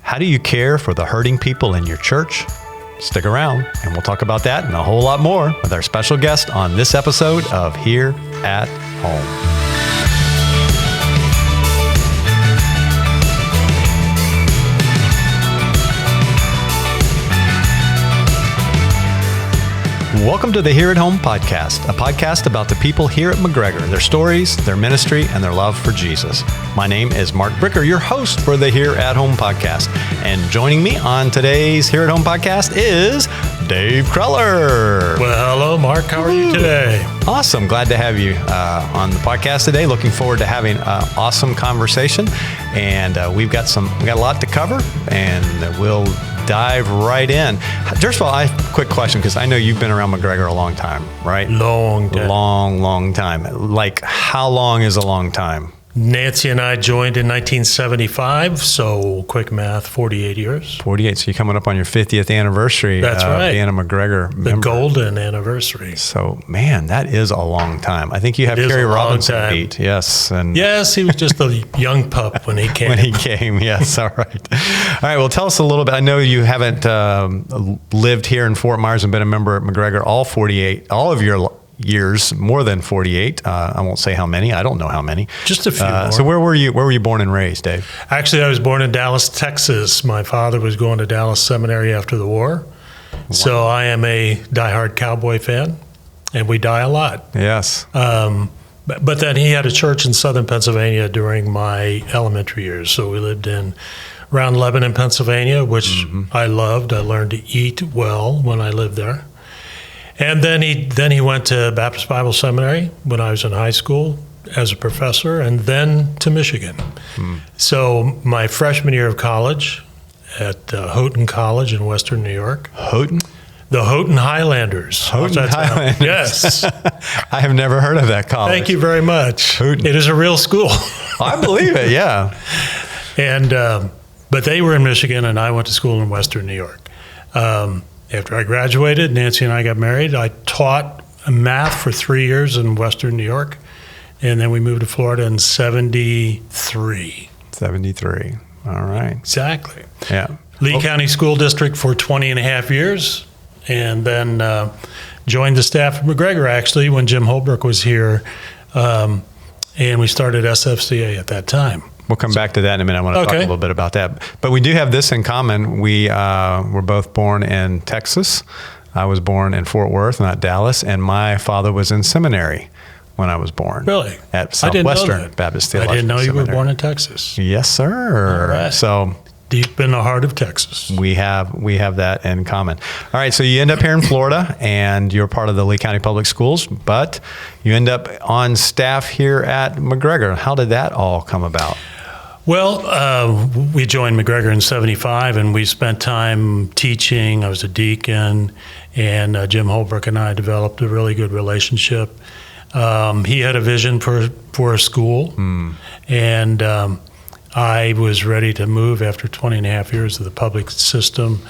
How do you care for the hurting people in your church? Stick around, and we'll talk about that and a whole lot more with our special guest on this episode of Here at Home. Welcome to the Here at Home podcast, a podcast about the people here at McGregor, their stories, their ministry, and their love for Jesus. My name is Mark Bricker, your host for the Here at Home podcast. And joining me on today's Here at Home podcast is Dave Kreller. Well, hello, Mark. How are you today? Awesome. Glad to have you on the podcast today. Looking forward to having an awesome conversation. And we got a lot to cover, and we'll dive right in. First of all, I have a quick question, because I know you've been around McGregor a long time, right? Long time. Long time. Like, how long is a long time? Nancy and I joined in 1975, so quick math, 48 years. 48, so you're coming up on your 50th anniversary. That's right. Being a McGregor member. The golden anniversary. So, man, that is a long time. I think you have Kerry Robinson beat. Yes. Yes, he was just a young pup when he came. Yes, all right. All right, well, tell us a little bit. I know you haven't lived here in Fort Myers and been a member at McGregor all of your years, more than 48. I won't say how many. I don't know how many. Just a few more. So where were you born and raised, Dave? Actually, I was born in Dallas, Texas. My father was going to Dallas Seminary after the war. Wow. So I am a diehard Cowboy fan, and we die a lot. Yes. But then he had a church in southern Pennsylvania during my elementary years. So we lived in around Lebanon, Pennsylvania, which I loved. I learned to eat well when I lived there. And then he went to Baptist Bible Seminary when I was in high school as a professor, and then to Michigan. So my freshman year of college at Houghton College in Western New York. Houghton? The Houghton Highlanders. Houghton Highlanders. Yes. I have never heard of that college. Thank you very much. Houghton. It is a real school. I believe it, yeah. And but they were in Michigan, and I went to school in Western New York. After I graduated, Nancy and I got married. I taught math for 3 years in Western New York, and then we moved to Florida in 73. 73. All right. Exactly. Yeah. Lee County School District for 20 and a half years, and then joined the staff at McGregor, actually, when Jim Holbrook was here, and we started SFCA at that time. We'll come back to that in a minute. I want to talk a little bit about that. But we do have this in common. We were both born in Texas. I was born in Fort Worth, not Dallas, and my father was in seminary when I was born. Really? At Southwestern Baptist Theological I didn't know Seminary. You were born in Texas. Yes, sir. All right. So deep in the heart of Texas. We have that in common. All right, so you end up here in Florida, and you're part of the Lee County Public Schools, but you end up on staff here at McGregor. How did that all come about? Well, we joined McGregor in 75, and we spent time teaching. I was a deacon, and Jim Holbrook and I developed a really good relationship. He had a vision for a school, and I was ready to move after 20 and a half years of the public system.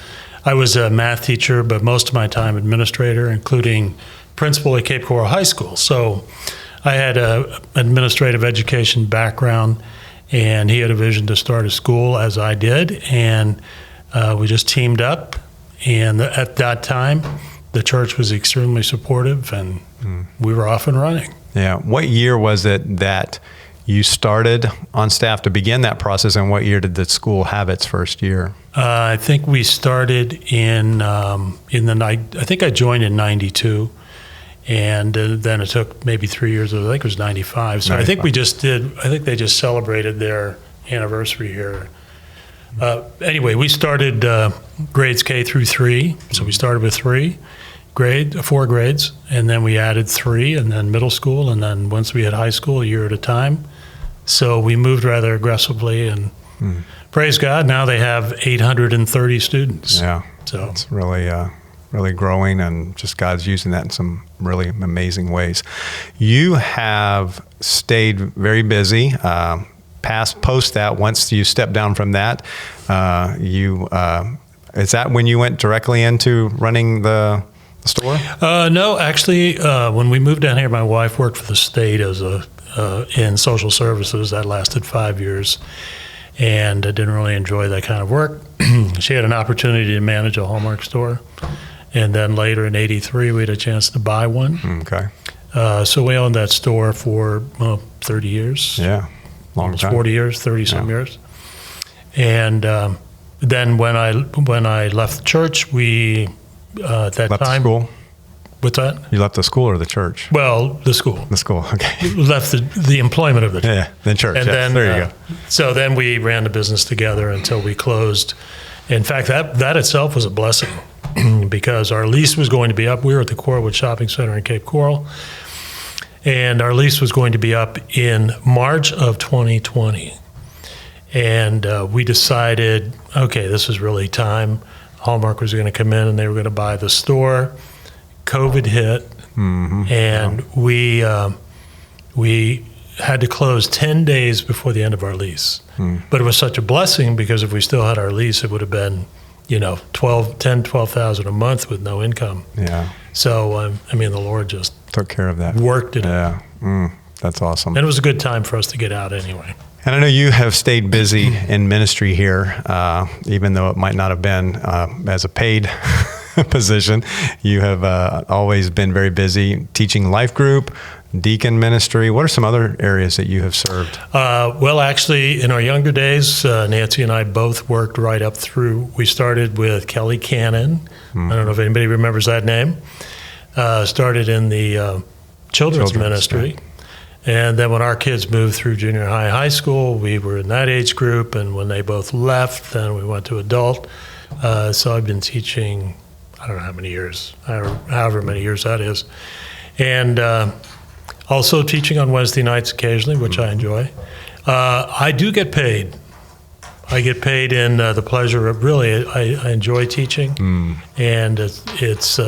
I was a math teacher, but most of my time administrator, including principal at Cape Coral High School. So I had an administrative education background, and he had a vision to start a school, as I did, and we just teamed up. And at that time, the church was extremely supportive, and we were off and running. Yeah. What year was it that you started on staff to begin that process, and what year did the school have its first year? I think we started I think I joined in 92. And then it took maybe 3 years. I think it was 95. So 95. I think they just celebrated their anniversary here. Anyway, we started grades K through 3. So we started with 4 grades, and then we added 3, and then middle school, and then once we had high school, a year at a time. So we moved rather aggressively, and praise God, now they have 830 students. Yeah, so it's really growing, and just God's using that in some really amazing ways. You have stayed very busy. Post that, once you stepped down from that, is that when you went directly into running the store? No, actually, when we moved down here, my wife worked for the state as in social services. That lasted 5 years. and I didn't really enjoy that kind of work. She had an opportunity to manage a Hallmark store. And then later in 83, we had a chance to buy one. Okay. So we owned that store for 30 years. Yeah, long almost time. 40 years, 30-some years. And then when I left the church, we at that left time. The school? What's that? You left the school or the church? Well, the school. The school, okay. Left the employment of the church. Yeah, the church. And yes. then, there you go. So then we ran the business together until we closed. In fact, that itself was a blessing because our lease was going to be up. We were at the Coralwood Shopping Center in Cape Coral, and our lease was going to be up in March of 2020. And we decided, okay, this is really time. Hallmark was going to come in and they were going to buy the store. COVID hit, and we had to close 10 days before the end of our lease. But it was such a blessing because if we still had our lease, it would have been, $12,000 a month with no income. Yeah. So, the Lord just took care of that. Worked it. Yeah. That's awesome. And it was a good time for us to get out anyway. And I know you have stayed busy in ministry here, even though it might not have been as a paid position. You have always been very busy teaching life group, deacon ministry. What are some other areas that you have served? Well, actually, in our younger days, Nancy and I both worked right up through. We started with Kelly Cannon. I don't know if anybody remembers that name. Started in the children's ministry. Right. And then when our kids moved through junior high school, we were in that age group. And when they both left, then we went to adult. So I've been teaching, I don't know how many years, however many years that is. And also teaching on Wednesday nights occasionally, which I enjoy. I do get paid. I get paid in the pleasure of really, I enjoy teaching. And it's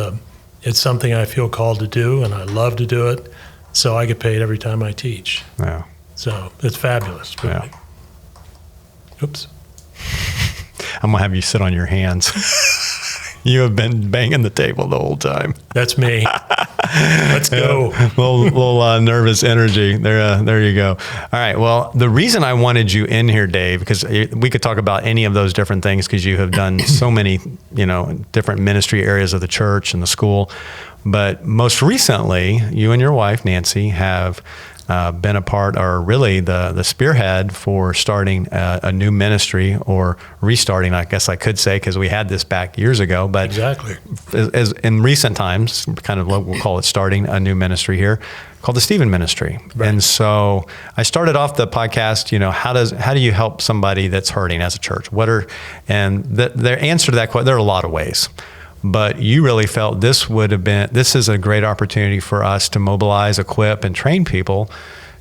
something I feel called to do, and I love to do it. So I get paid every time I teach. Yeah. So it's fabulous. Really. Yeah. Oops. I'm going to have you sit on your hands. You have been banging the table the whole time. That's me. Let's go. Little nervous energy. There you go. All right. Well, the reason I wanted you in here, Dave, because we could talk about any of those different things because you have done so many, different ministry areas of the church and the school. But most recently, you and your wife, Nancy, have been a part, or really the spearhead for starting a new ministry, or restarting, I guess I could say, because we had this back years ago. But exactly, as in recent times, kind of we'll call it starting a new ministry here, called the Stephen Ministry. Right. And so I started off the podcast, how do you help somebody that's hurting as a church? Their answer to that question, there are a lot of ways. But you really felt this is a great opportunity for us to mobilize, equip, and train people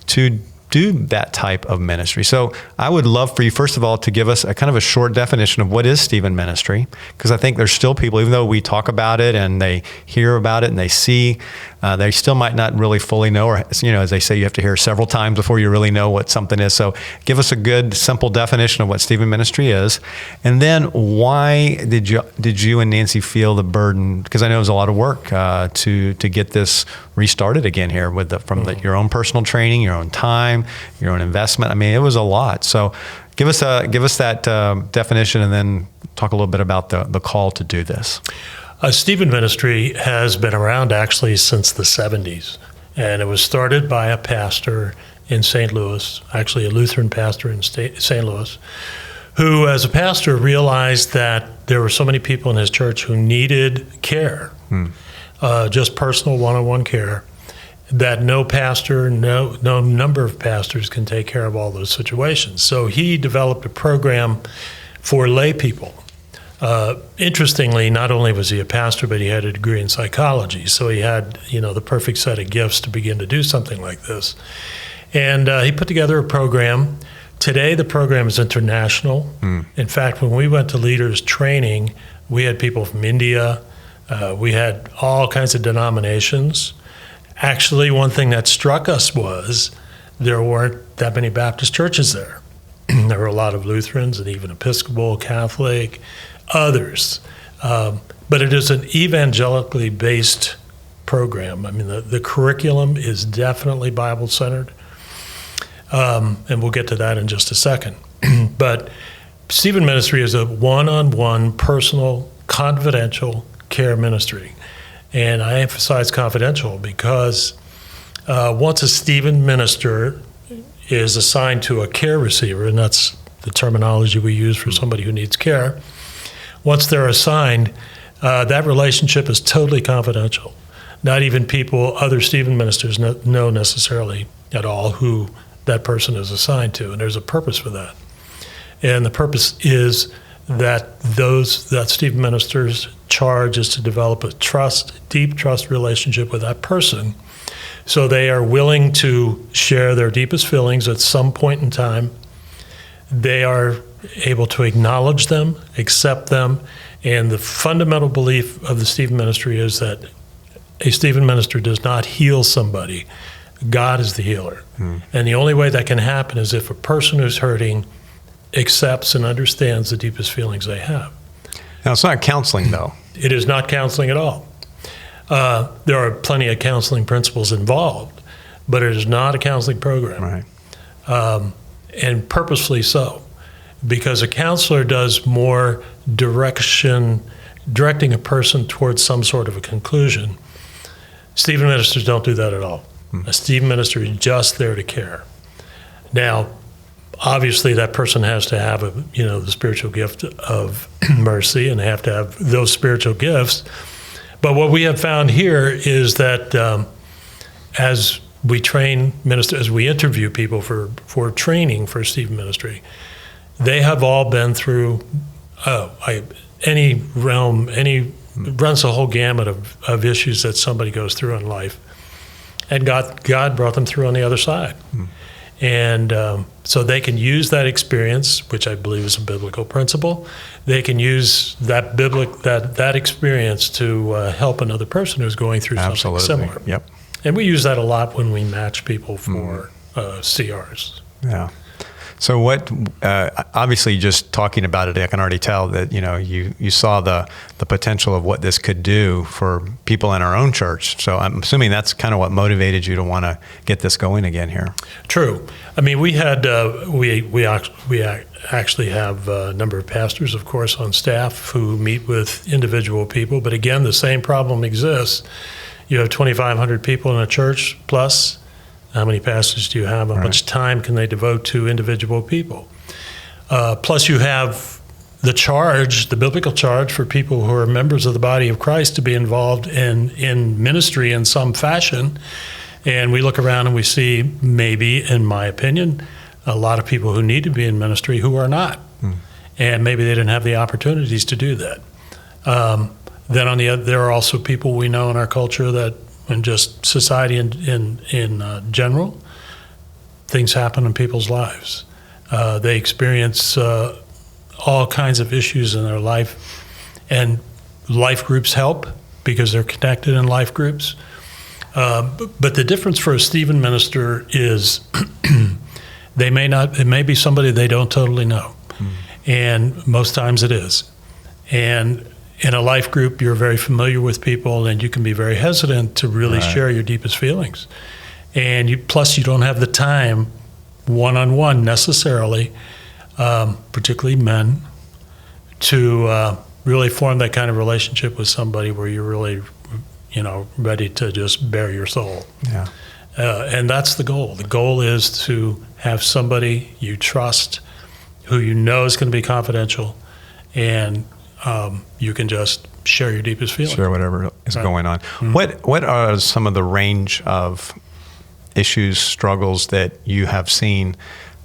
to do that type of ministry. So I would love for you, first of all, to give us a kind of a short definition of what is Stephen Ministry, because I think there's still people, even though we talk about it and they hear about it and they see, they still might not really fully know, or as they say, you have to hear several times before you really know what something is. So give us a good, simple definition of what Stephen Ministry is, and then why did you and Nancy feel the burden? Because I know it was a lot of work to get this restarted again here with your own personal training, your own time, your own investment. It was a lot. So give us that definition, and then talk a little bit about the call to do this. Stephen Ministry has been around actually since the 70s, and it was started by a pastor in St. Louis, actually a Lutheran pastor in St. Louis, who as a pastor realized that there were so many people in his church who needed care, just personal one-on-one care, that no pastor, no number of pastors can take care of all those situations. So he developed a program for lay people. Interestingly, not only was he a pastor, but he had a degree in psychology. So he had, the perfect set of gifts to begin to do something like this. And he put together a program. Today, the program is international. In fact, when we went to leaders training, we had people from India. We had all kinds of denominations. Actually, one thing that struck us was there weren't that many Baptist churches there. There were a lot of Lutherans and even Episcopal, Catholic, others. But it is an evangelically based program. The curriculum is definitely Bible-centered. And we'll get to that in just a second. But Stephen Ministry is a one-on-one, personal, confidential care ministry. And I emphasize confidential because once a Stephen minister is assigned to a care receiver, and that's the terminology we use for somebody who needs care, once they're assigned, that relationship is totally confidential. Not even other Stephen ministers know necessarily at all who that person is assigned to, and there's a purpose for that. And the purpose is that that Stephen minister's charge is to develop a deep trust relationship with that person, so they are willing to share their deepest feelings at some point in time. They are able to acknowledge them, accept them, and the fundamental belief of the Stephen ministry is that a Stephen minister does not heal somebody. God is the healer. And the only way that can happen is if a person who's hurting accepts and understands the deepest feelings they have. Now, it's not counseling, though. It is not counseling at all. There are plenty of counseling principles involved, but it is not a counseling program. Right. And purposefully so, because a counselor does more directing a person towards some sort of a conclusion. Stephen ministers don't do that at all. A Stephen minister is just there to care. Now, obviously, that person has to have the spiritual gift of mercy, and they have to have those spiritual gifts. But what we have found here is that as we train ministers, as we interview people for training for Stephen ministry, they have all been through any realm, runs the whole gamut of issues that somebody goes through in life, and God brought them through on the other side. And so they can use that experience, which I believe is a biblical principle. They can use that experience to help another person who's going through something similar. Yep. And we use that a lot when we match people for CRs. Yeah. So what? Obviously, just talking about it, I can already tell that you saw the potential of what this could do for people in our own church. So I'm assuming that's kind of what motivated you to want to get this going again here. True. I mean, we had we actually have a number of pastors, of course, on staff who meet with individual people. But again, the same problem exists. You have 2,500 people in a church plus. How many pastors do you have? How much time can they devote to individual people? Plus, you have the biblical charge for people who are members of the body of Christ to be involved in ministry in some fashion. And we look around and we see, maybe, in my opinion, a lot of people who need to be in ministry who are not. And maybe they didn't have the opportunities to do that. Then on the other, there are also people we know in our culture that, and just society in general, things happen in people's lives. They experience all kinds of issues in their life, and life groups help because they're connected in life groups. But the difference for a Stephen minister is it may be somebody they don't totally know, and most times it is. And in a life group, you're very familiar with people, and you can be very hesitant to really share your deepest feelings. And plus, you don't have the time, one-on-one necessarily, particularly men, to really form that kind of relationship with somebody where you're really, ready to just bare your soul. Yeah. And that's the goal. The goal is to have somebody you trust, who you know is going to be confidential, and you can just share your deepest feelings. Share whatever is going on. What are some of the range of issues, struggles that you have seen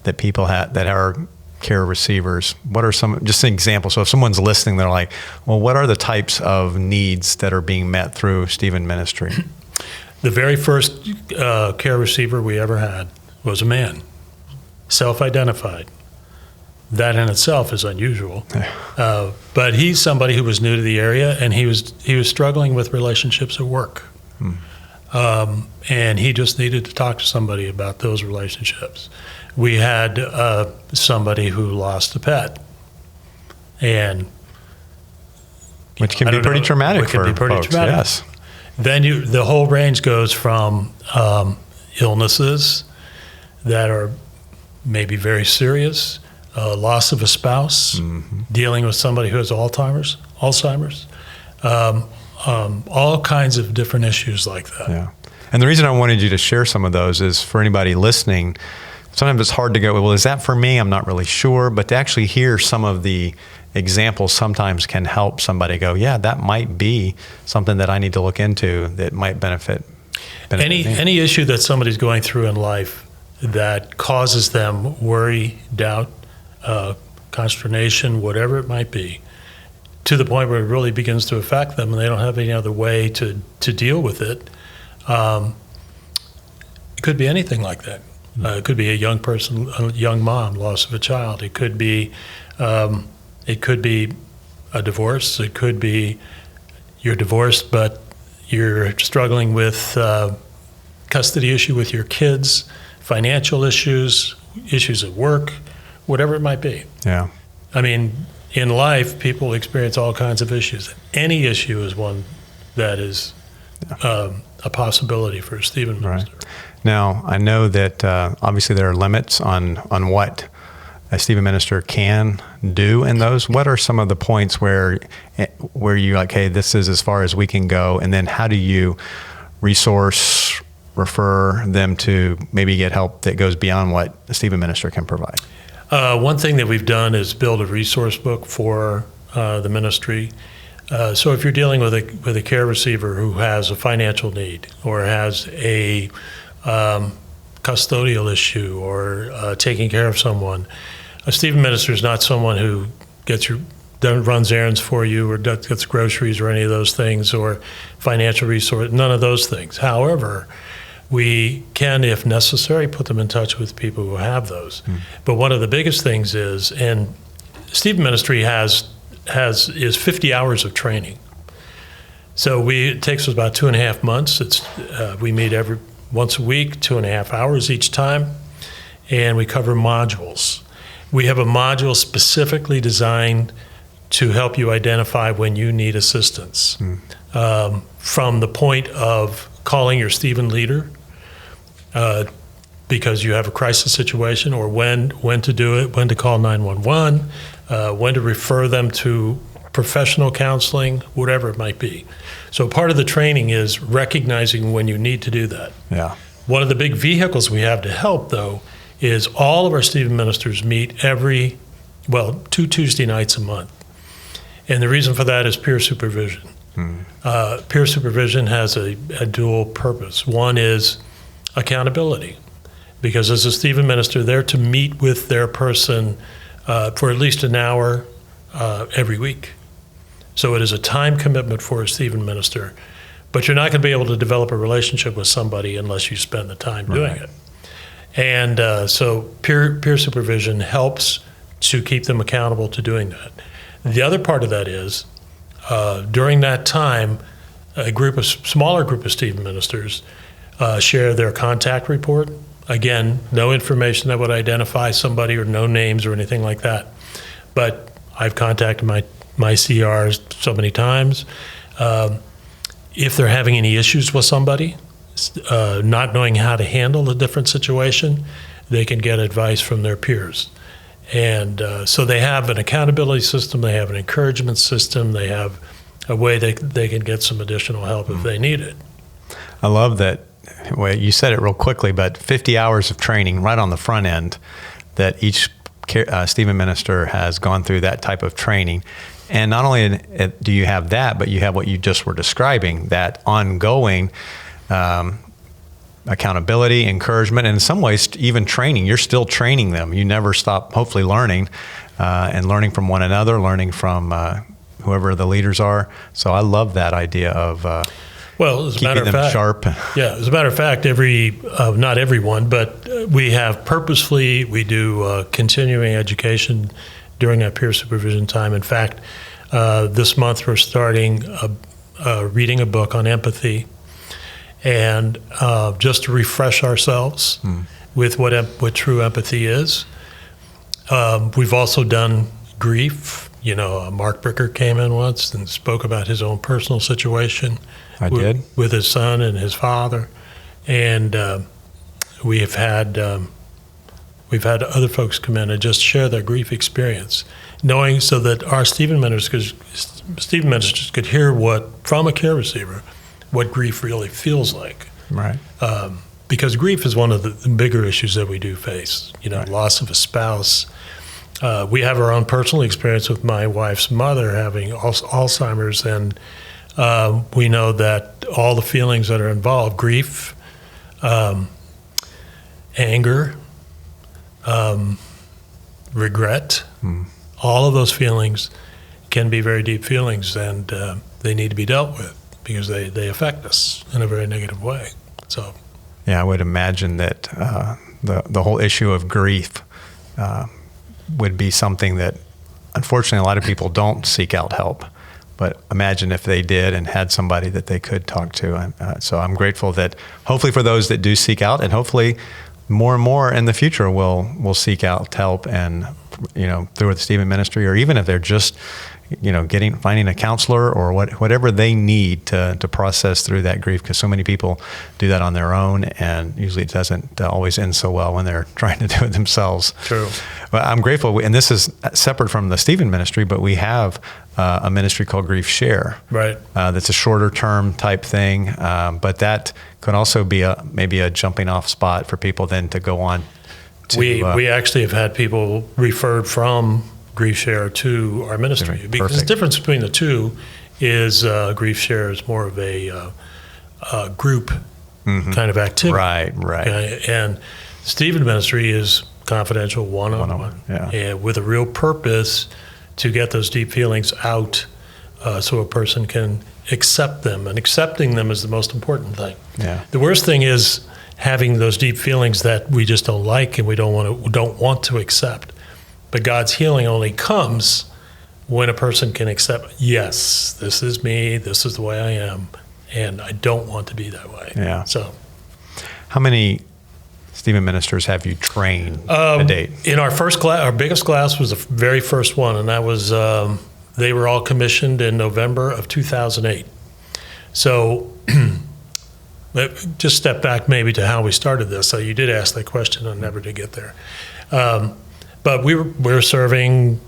that people have that are care receivers? What are some, just an example? So if someone's listening, they're like, well, what are the types of needs that are being met through Stephen Ministry? The very first care receiver we ever had was a man, self-identified. That in itself is unusual. But he's somebody who was new to the area, and he was struggling with relationships at work. And he just needed to talk to somebody about those relationships. We had somebody who lost a pet, and which can be pretty traumatic for folks. Yes. Then the whole range goes from illnesses that are maybe very serious, loss of a spouse, dealing with somebody who has Alzheimer's, all kinds of different issues like that. Yeah. And the reason I wanted you to share some of those is for anybody listening, sometimes it's hard to go, well, is that for me? I'm not really sure. But to actually hear some of the examples sometimes can help somebody go, yeah, that might be something that I need to look into that might benefit me. Any issue that somebody's going through in life that causes them worry, doubt, consternation, whatever it might be, to the point where it really begins to affect them and they don't have any other way to deal with it. It could be anything like that. It could be a young person, a young mom, loss of a child. It could be a divorce. It could be you're divorced, but you're struggling with custody issue with your kids, financial issues at work, whatever it might be. Yeah. I mean, in life, people experience all kinds of issues. Any issue is one that is a possibility for a Stephen minister. Right. Now, I know that obviously there are limits on what a Stephen minister can do in those. What are some of the points where you're like, hey, this is as far as we can go, and then how do you refer them to maybe get help that goes beyond what a Stephen minister can provide? One thing that we've done is build a resource book for the ministry. So if you're dealing with a care receiver who has a financial need or has a custodial issue or taking care of someone, a Stephen minister is not someone who runs errands for you or gets groceries or any of those things or financial resource, none of those things. However, we can, if necessary, put them in touch with people who have those. But one of the biggest things is, and Stephen ministry is 50 hours of training. So it takes us about 2.5 months. We meet once a week, 2.5 hours each time, and we cover modules. We have a module specifically designed to help you identify when you need assistance. From the point of calling your Stephen leader because you have a crisis situation, or when to do it, when to call 911, when to refer them to professional counseling, whatever it might be. So part of the training is recognizing when you need to do that. Yeah. One of the big vehicles we have to help, though, is all of our Stephen ministers meet 2 Tuesday nights a month. And the reason for that is peer supervision. Peer supervision has a dual purpose. One is accountability, because as a Stephen minister, they're to meet with their person for at least an hour every week. So it is a time commitment for a Stephen minister, but you're not going to be able to develop a relationship with somebody unless you spend the time doing it. And so peer supervision helps to keep them accountable to doing that. The other part of that is during that time, a smaller group of Stephen ministers share their contact report. Again, no information that would identify somebody or no names or anything like that. But I've contacted my CRs so many times. If they're having any issues with somebody, not knowing how to handle a different situation, they can get advice from their peers. And so they have an accountability system, they have an encouragement system, they have a way they can get some additional help if they need it. I love that. Well, you said it real quickly, but 50 hours of training right on the front end, that each Stephen minister has gone through that type of training. And not only do you have that, but you have what you just were describing, that ongoing accountability, encouragement, and in some ways even training. You're still training them. You never stop, hopefully, learning and learning from one another, learning from whoever the leaders are. So I love that idea of keeping them sharp. Yeah, as a matter of fact, not everyone, but we do continuing education during that peer supervision time. In fact, this month we're starting reading a book on empathy, and just to refresh ourselves with what true empathy is. We've also done grief. Mark Bricker came in once and spoke about his own personal situation. With his son and his father, and we've had we've had other folks come in and just share their grief experience, knowing so that our Stephen ministers could hear from a care receiver what grief really feels like. Right. Because grief is one of the bigger issues that we do face. Right. Loss of a spouse. We have our own personal experience with my wife's mother having Alzheimer's, and we know that all the feelings that are involved, grief, anger, regret, all of those feelings can be very deep feelings, and they need to be dealt with because they affect us in a very negative way. So, yeah, I would imagine that the whole issue of grief would be something that, unfortunately, a lot of people don't seek out help. But imagine if they did and had somebody that they could talk to. So I'm grateful that hopefully for those that do seek out, and hopefully more and more in the future will seek out help, and through the Stephen ministry, or even if they're just finding a counselor or whatever they need to process through that grief, because so many people do that on their own, and usually it doesn't always end so well when they're trying to do it themselves. True. But I'm grateful, and this is separate from the Stephen ministry, but we have a ministry called Grief Share. Right. That's a shorter term type thing, but that could also be maybe a jumping off spot for people then to go on to. We actually have had people referred from Grief Share to our ministry. Because the difference between the two is Grief Share is more of a group kind of activity. Right. And Stephen ministry is confidential, one-on-one, and with a real purpose to get those deep feelings out so a person can accept them. And accepting them is the most important thing. Yeah. The worst thing is having those deep feelings that we just don't like and we don't want to accept. But God's healing only comes when a person can accept, yes, this is me, this is the way I am, and I don't want to be that way. Yeah. So, how many Stephen ministers have you trained to date? In our first class, our biggest class was the very first one, and that was they were all commissioned in November of 2008. So, just step back maybe to how we started this. So you did ask that question, I never did get there. But we were serving,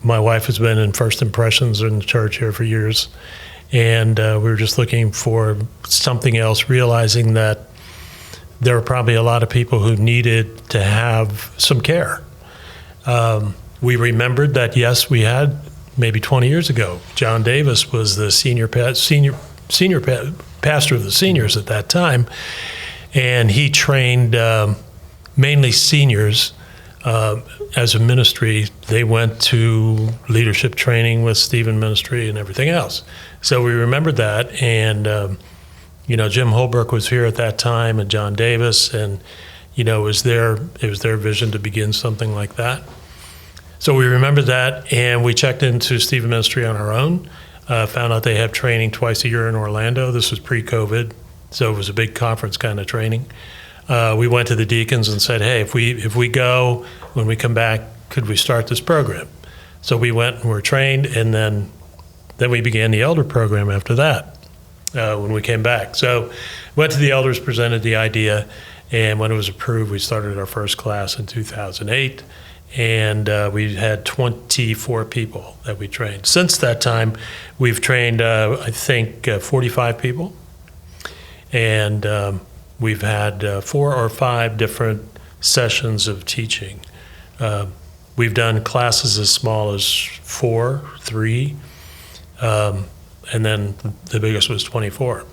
my wife has been in First Impressions in the church here for years, and we were just looking for something else, realizing that there were probably a lot of people who needed to have some care. We remembered that, yes, we had maybe 20 years ago, John Davis was the senior pastor of the seniors at that time, and he trained mainly seniors. As a ministry, they went to leadership training with Stephen ministry and everything else. So we remembered that, and Jim Holbrook was here at that time, and John Davis, and it was their vision to begin something like that. So we remembered that, and we checked into Stephen ministry on our own. Found out they have training twice a year in Orlando. This was pre-COVID, so it was a big conference kind of training. We went to the deacons and said, hey, if we go, when we come back, could we start this program? So we went and were trained, and then we began the elder program after that when we came back. So went to the elders, presented the idea, and when it was approved, we started our first class in 2008, and we had 24 people that we trained. Since that time, we've trained, I think, 45 people, and we've had 4 or 5 different sessions of teaching. We've done classes as small as 4, 3, and then the biggest was 24.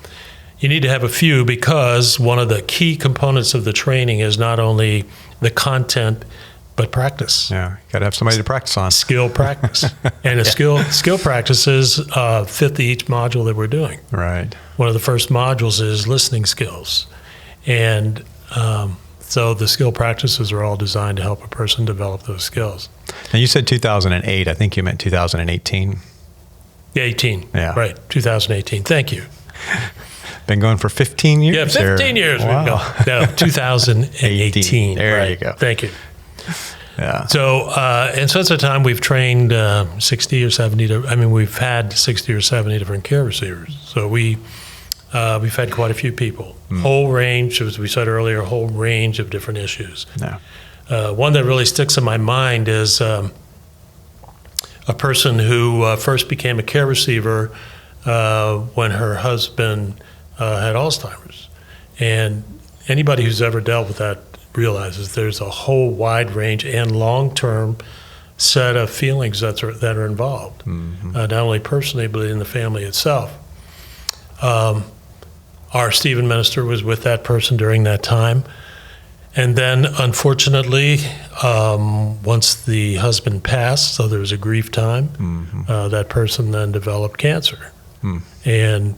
You need to have a few because one of the key components of the training is not only the content, but practice. Yeah, you got to have somebody to practice on. Skill practice. And the skill practices fit each module that we're doing. Right. One of the first modules is listening skills. And so the skill practices are all designed to help a person develop those skills. Now you said 2008. I think you meant 2018. 18. Yeah. Right. 2018. Thank you. Been going for 15 years? Yeah, 15 years. Wow. No, 2018. There right. you go. Thank you. Yeah. So, and since that time, we've trained 60 or 70. We've had 60 or 70 different care receivers. So we've had quite a few people. Whole range, as we said earlier, a whole range of different issues. Yeah. One that really sticks in my mind is a person who first became a care receiver when her husband had Alzheimer's. And anybody who's ever dealt with that realizes there's a whole wide range and long-term set of feelings that are involved, mm-hmm. Not only personally, but in the family itself. Our Stephen minister was with that person during that time. And then, unfortunately, once the husband passed, so there was a grief time, mm-hmm. That person then developed cancer. Mm. And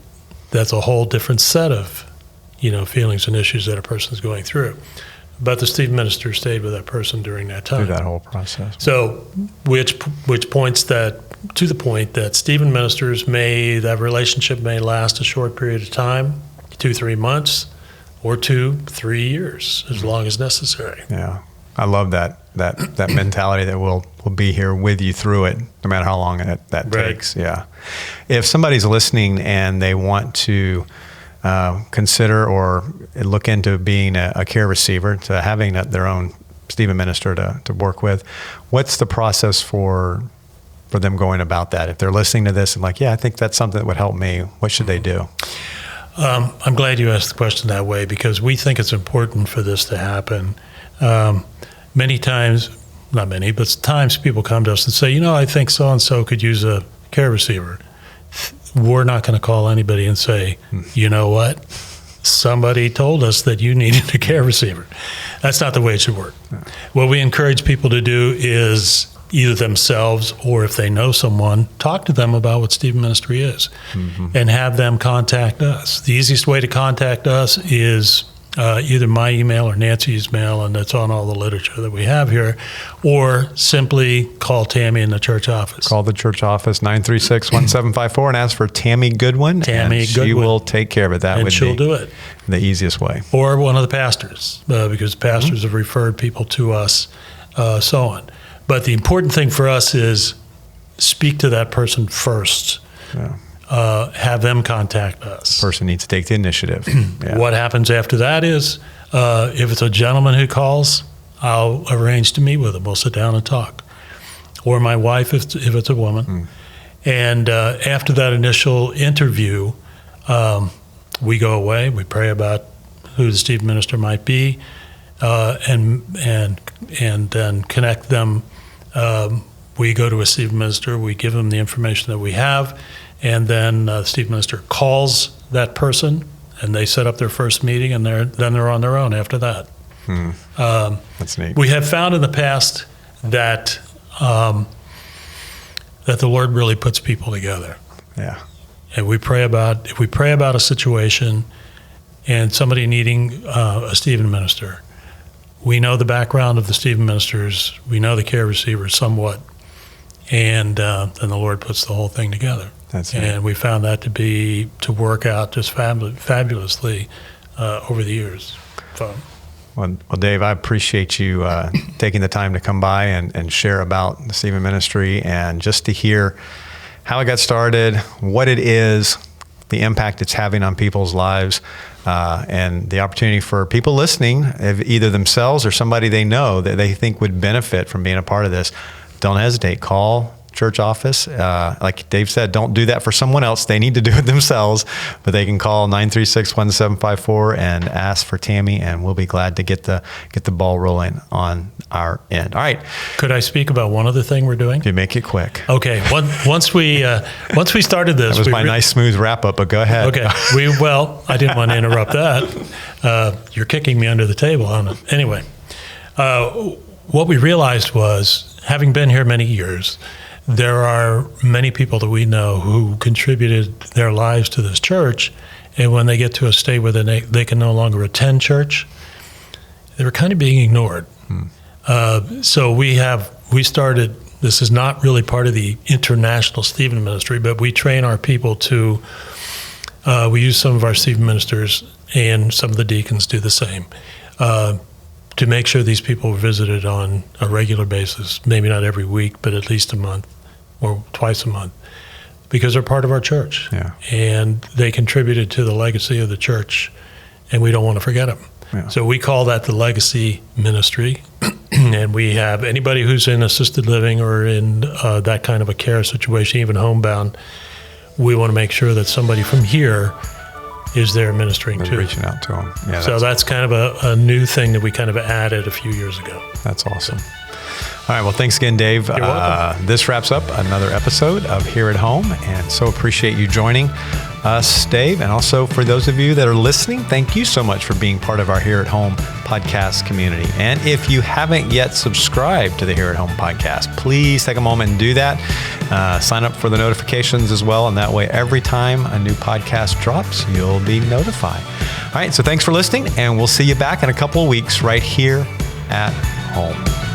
that's a whole different set of, feelings and issues that a person's going through. But the Stephen minister stayed with that person during that time. Through that whole process. So, which points to the point that Stephen ministers that relationship may last a short period of time, 2-3 months, or 2-3 years, as long as necessary. Yeah, I love that mentality that we'll be here with you through it, no matter how long that right. takes. Yeah. If somebody's listening and they want to consider or look into being a care receiver, to having their own Stephen minister to work with, what's the process for them going about that? If they're listening to this and like, yeah, I think that's something that would help me, what should they do? I'm glad you asked the question that way, because we think it's important for this to happen. Many times, not many, but times people come to us and say, I think so-and-so could use a care receiver. We're not going to call anybody and say, you know what? Somebody told us that you needed a care receiver. That's not the way it should work. No. What we encourage people to do is either themselves, or if they know someone, talk to them about what Stephen ministry is, mm-hmm. and have them contact us. The easiest way to contact us is either my email or Nancy's mail, and that's on all the literature that we have here, or simply call Tammy in the church office. Call the church office, 936-1754, and ask for Tammy Goodwin. She will take care of it. She'll do it the easiest way. Or one of the pastors, because pastors mm-hmm. have referred people to us, so on. But the important thing for us is speak to that person first. Yeah. Have them contact us. The person needs to take the initiative. Yeah. What happens after that is, if it's a gentleman who calls, I'll arrange to meet with him. We'll sit down and talk. Or my wife, if it's a woman. Mm. And after that initial interview, we go away. We pray about who the Stephen minister might be, and then connect them. We go to a Stephen minister. We give them the information that we have. And then the Stephen minister calls that person, and they set up their first meeting, and then they're on their own after that. That's neat. We have found in the past that that the Lord really puts people together. Yeah. And if we pray about a situation and somebody needing a Stephen minister, we know the background of the Stephen ministers, we know the care receivers somewhat, and then the Lord puts the whole thing together. That's it. And we found that to work out just fabulously over the years. So. Well, Dave, I appreciate you taking the time to come by and share about the Stephen ministry, and just to hear how it got started, what it is, the impact it's having on people's lives, and the opportunity for people listening, either themselves or somebody they know that they think would benefit from being a part of this. Don't hesitate. Call church office. Like Dave said, don't do that for someone else. They need to do it themselves, but they can call 936-1754 and ask for Tammy, and we'll be glad to get the ball rolling on our end. All right. Could I speak about one other thing we're doing? If you make it quick. Okay. Once we started this, that was my nice smooth wrap up, but go ahead. Okay. I didn't want to interrupt that. You're kicking me under the table on it. Anyway, what we realized was, having been here many years, there are many people that we know who contributed their lives to this church, and when they get to a state where they can no longer attend church, they were kind of being ignored. So we started, this is not really part of the international Stephen ministry, but we train our people to, we use some of our Stephen ministers, and some of the deacons do the same, to make sure these people are visited on a regular basis, maybe not every week, but at least a month or twice a month, because they're part of our church. Yeah. And they contributed to the legacy of the church, and we don't want to forget them. Yeah. So we call that the legacy ministry, And we have anybody who's in assisted living or in that kind of a care situation, even homebound, we want to make sure that somebody from here is there ministering to. Reaching out to them. Yeah, so that's kind of a new thing that we kind of added a few years ago. That's awesome. All right. Well, thanks again, Dave. You're welcome. This wraps up another episode of Here at Home, and so appreciate you joining us, Dave. And also for those of you that are listening, thank you so much for being part of our Here at Home podcast community. And if you haven't yet subscribed to the Here at Home podcast, please take a moment and do that. Sign up for the notifications as well, and that way every time a new podcast drops, you'll be notified. All right. So thanks for listening, and we'll see you back in a couple of weeks right here at home.